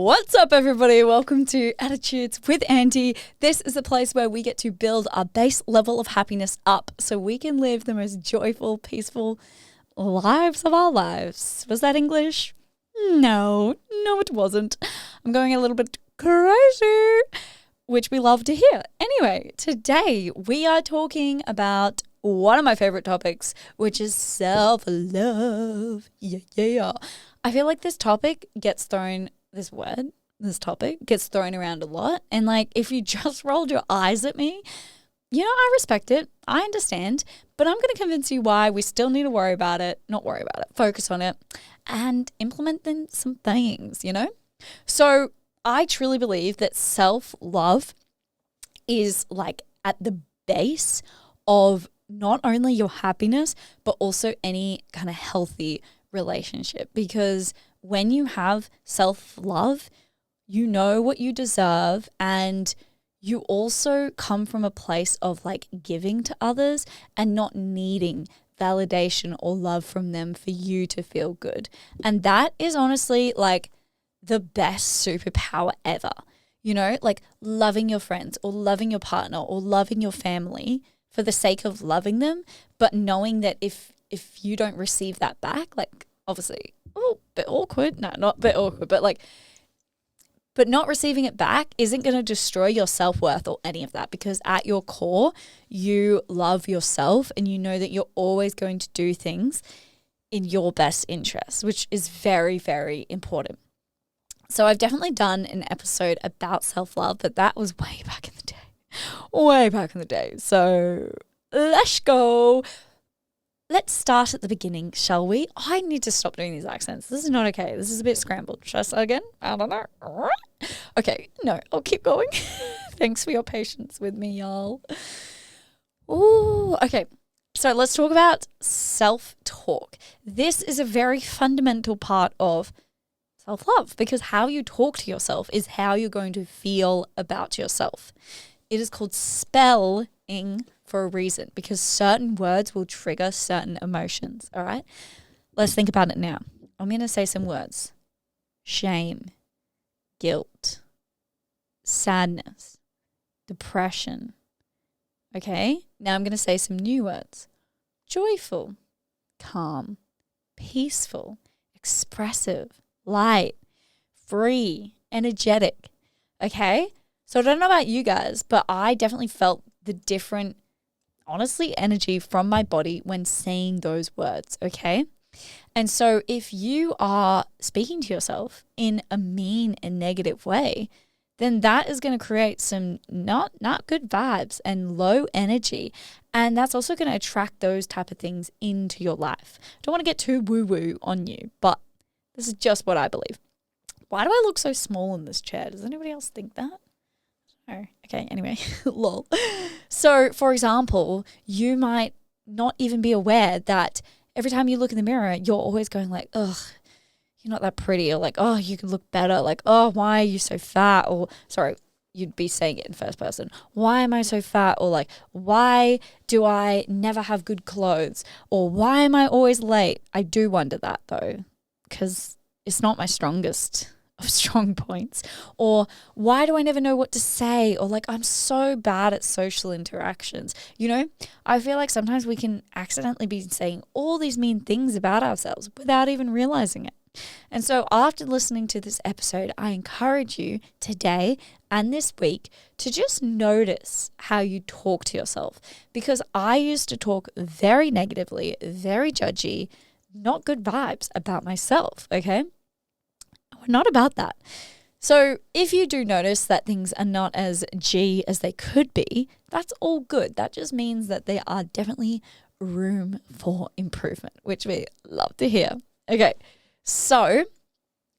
What's up, everybody? Welcome to Attitudes with Auntie. This is a place where we get to build our base level of happiness up so we can live the most joyful, peaceful lives of our lives. Was that English? No, it wasn't. I'm going a little bit crazy, which we love to hear. Anyway, today we are talking about one of my favorite topics, which is self-love. Yeah. I feel like this topic gets thrown around a lot. And like, if you just rolled your eyes at me, I respect it. I understand. But I'm going to convince you why we still need to focus on it and implement some things, So I truly believe that self-love is like at the base of not only your happiness, but also any kind of healthy relationship. Because when you have self-love, you know what you deserve, and you also come from a place of like giving to others and not needing validation or love from them for you to feel good. And that is honestly like the best superpower ever. Like loving your friends or loving your partner or loving your family for the sake of loving them, but knowing that if you don't receive that back, like obviously, a bit awkward. No, not a bit awkward, but not receiving it back isn't going to destroy your self-worth or any of that, because at your core, you love yourself and you know that you're always going to do things in your best interest, which is very, very important. So I've definitely done an episode about self-love, but that was way back in the day. So let's go. Let's start at the beginning, shall we? I need to stop doing these accents. This is not okay. This is a bit scrambled. Should I start again? I don't know. Okay, no, I'll keep going. Thanks for your patience with me, y'all. Ooh, okay. So let's talk about self-talk. This is a very fundamental part of self-love, because how you talk to yourself is how you're going to feel about yourself. It is called spelling for a reason, because certain words will trigger certain emotions, all right? Let's think about it now. I'm going to say some words. Shame, guilt, sadness, depression, okay? Now I'm going to say some new words. Joyful, calm, peaceful, expressive, light, free, energetic, okay? So I don't know about you guys, but I definitely felt the different, honestly, energy from my body when saying those words, okay? And so if you are speaking to yourself in a mean and negative way, then that is going to create some not good vibes and low energy. And that's also going to attract those type of things into your life. Don't want to get too woo-woo on you, but this is just what I believe. Why do I look so small in this chair? Does anybody else think that? Oh, okay, anyway, lol. So, for example, you might not even be aware that every time you look in the mirror, you're always going like, ugh, you're not that pretty, or like, oh, you could look better, like, oh, why are you so fat? Or, sorry, you'd be saying it in first person. Why am I so fat? Or like, why do I never have good clothes? Or why am I always late? I do wonder that though, because it's not my strongest of strong points. Or why do I never know what to say? Or like, I'm so bad at social interactions. I feel like sometimes we can accidentally be saying all these mean things about ourselves without even realizing it. And so after listening to this episode, I encourage you today and this week to just notice how you talk to yourself, because I used to talk very negatively, very judgy, not good vibes about myself, okay? We're not about that. So if you do notice that things are not as G as they could be, that's all good. That just means that there are definitely room for improvement, which we love to hear. Okay, so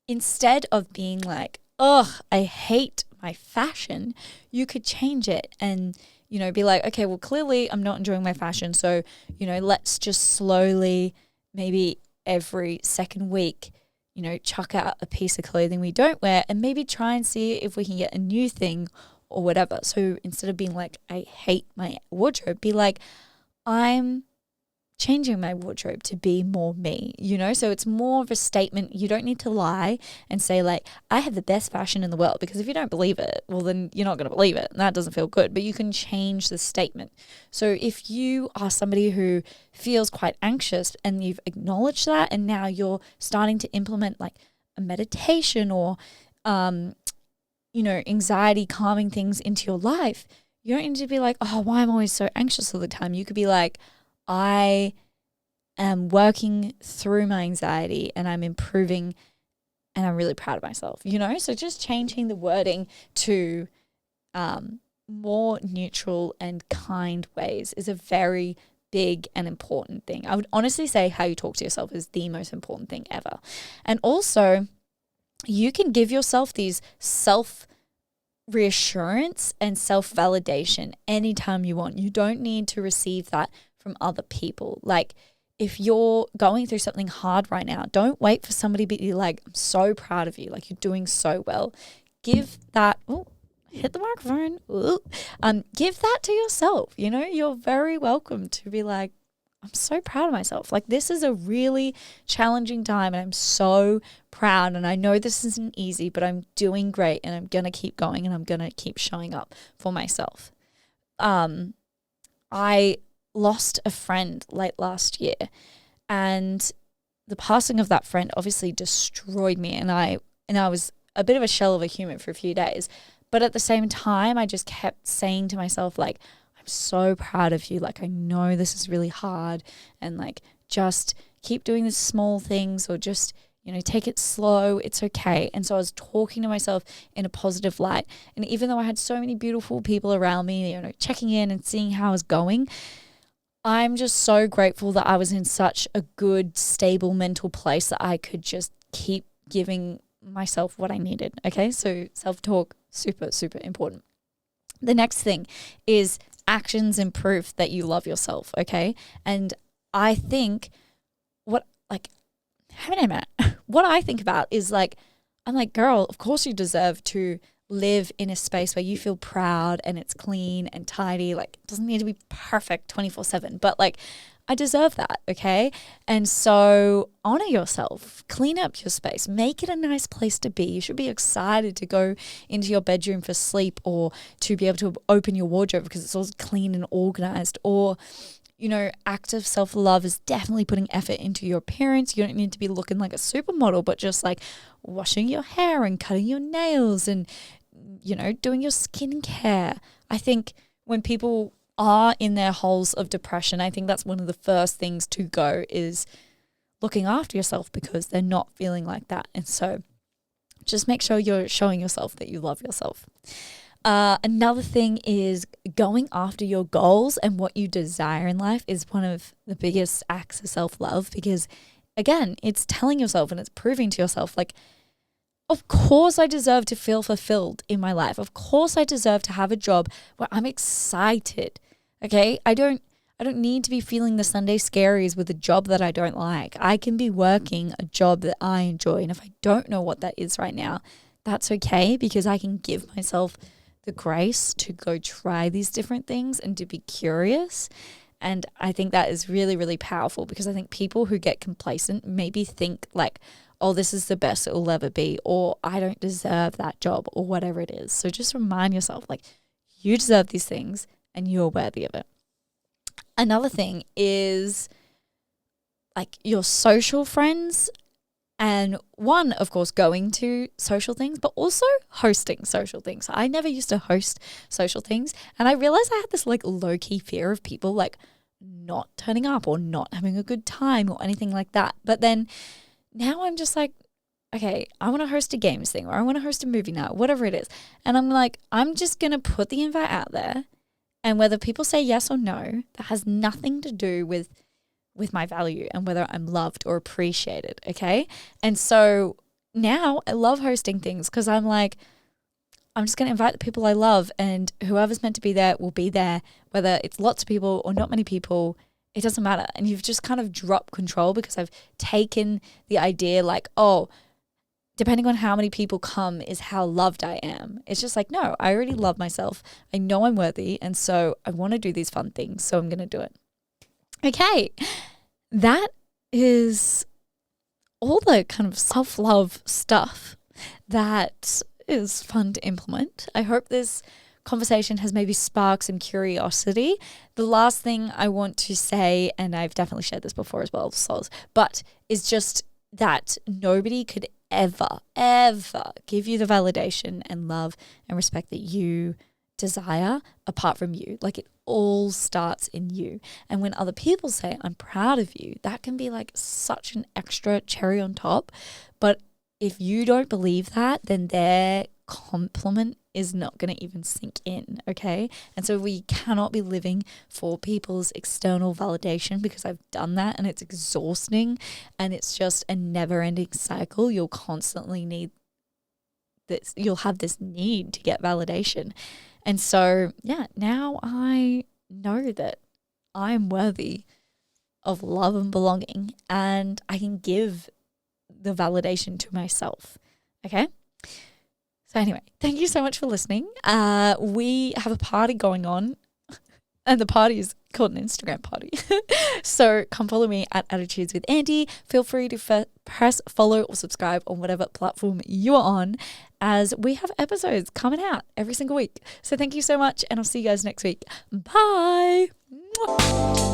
instead of being like, ugh, I hate my fashion, you could change it and, be like, okay, well, clearly I'm not enjoying my fashion. So, let's just slowly, maybe every second week, chuck out a piece of clothing we don't wear and maybe try and see if we can get a new thing or whatever. So instead of being like, I hate my wardrobe, be like, I'm changing my wardrobe to be more me, you know? So it's more of a statement. You don't need to lie and say like, I have the best fashion in the world, because if you don't believe it, well, then you're not going to believe it. And that doesn't feel good, but you can change the statement. So if you are somebody who feels quite anxious and you've acknowledged that, and now you're starting to implement like a meditation or, anxiety calming things into your life, you don't need to be like, oh, why am I always so anxious all the time? You could be like, I am working through my anxiety and I'm improving and I'm really proud of myself, you know? So just changing the wording to more neutral and kind ways is a very big and important thing. I would honestly say how you talk to yourself is the most important thing ever. And also, you can give yourself these self-reassurance and self-validation anytime you want. You don't need to receive that from other people. Like, if you're going through something hard right now, don't wait for somebody to be like, I'm so proud of you, like you're doing so well. Give that, hit the microphone. Give that to yourself. You know, you're very welcome to be like, I'm so proud of myself. Like, this is a really challenging time and I'm so proud. And I know this isn't easy, but I'm doing great and I'm going to keep going and I'm going to keep showing up for myself. I lost a friend late last year, and the passing of that friend obviously destroyed me, and I was a bit of a shell of a human for a few days. But at the same time, I just kept saying to myself, like, I'm so proud of you. Like, I know this is really hard, and like, just keep doing the small things, or just, take it slow. It's okay. And so I was talking to myself in a positive light. And even though I had so many beautiful people around me, checking in and seeing how I was going, I'm just so grateful that I was in such a good, stable mental place that I could just keep giving myself what I needed. Okay. So self-talk, super, super important. The next thing is actions and proof that you love yourself. Okay. And I think what I think about is like, I'm like, girl, of course you deserve to live in a space where you feel proud and it's clean and tidy. Like, it doesn't need to be perfect 24/7, but like, I deserve that. Okay. And so honor yourself, clean up your space, make it a nice place to be. You should be excited to go into your bedroom for sleep, or to be able to open your wardrobe because it's all clean and organized. Or, active self-love is definitely putting effort into your appearance. You don't need to be looking like a supermodel, but just like washing your hair and cutting your nails and, doing your skincare. I think when people are in their holes of depression, I think that's one of the first things to go is looking after yourself, because they're not feeling like that. And so just make sure you're showing yourself that you love yourself. Another thing is going after your goals and what you desire in life is one of the biggest acts of self-love, because again, it's telling yourself and it's proving to yourself, like, of course I deserve to feel fulfilled in my life. Of course I deserve to have a job where I'm excited. Okay. I don't need to be feeling the Sunday scaries with a job that I don't like. I can be working a job that I enjoy. And if I don't know what that is right now, that's okay, because I can give myself the grace to go try these different things and to be curious. And I think that is really, really powerful, because I think people who get complacent maybe think like, oh, this is the best it will ever be, or I don't deserve that job, or whatever it is. So just remind yourself, like, you deserve these things and you're worthy of it. Another thing is like your social friends. And one, of course, going to social things, but also hosting social things. I never used to host social things. And I realized I had this like low-key fear of people like not turning up or not having a good time or anything like that. But then now I'm just like, okay, I want to host a games thing, or I want to host a movie night, whatever it is. And I'm like, I'm just going to put the invite out there. And whether people say yes or no, that has nothing to do with my value and whether I'm loved or appreciated. Okay. And so now I love hosting things, because I'm like, I'm just going to invite the people I love, and whoever's meant to be there will be there, whether it's lots of people or not many people, it doesn't matter. And you've just kind of dropped control, because I've taken the idea like, oh, depending on how many people come is how loved I am. It's just like, no, I already love myself. I know I'm worthy. And so I want to do these fun things. So I'm going to do it. Okay, that is all the kind of self-love stuff that is fun to implement. I hope this conversation has maybe sparked some curiosity. The last thing I want to say, and I've definitely shared this before as well, souls, but is just that nobody could ever give you the validation and love and respect that you desire apart from you. Like, it all starts in you. And when other people say, I'm proud of you, that can be like such an extra cherry on top. But if you don't believe that, then their compliment is not going to even sink in, okay? And so we cannot be living for people's external validation, because I've done that and it's exhausting and it's just a never-ending cycle. You'll constantly need this, you'll have this need to get validation. And so, yeah, now I know that I'm worthy of love and belonging, and I can give the validation to myself, okay? So anyway, thank you so much for listening. We have a party going on, and the party is called an Instagram party. So come follow me at Attitudes with Andy. Feel free to press follow or subscribe on whatever platform you are on, as we have episodes coming out every single week. So thank you so much, and I'll see you guys next week. Bye. Mwah.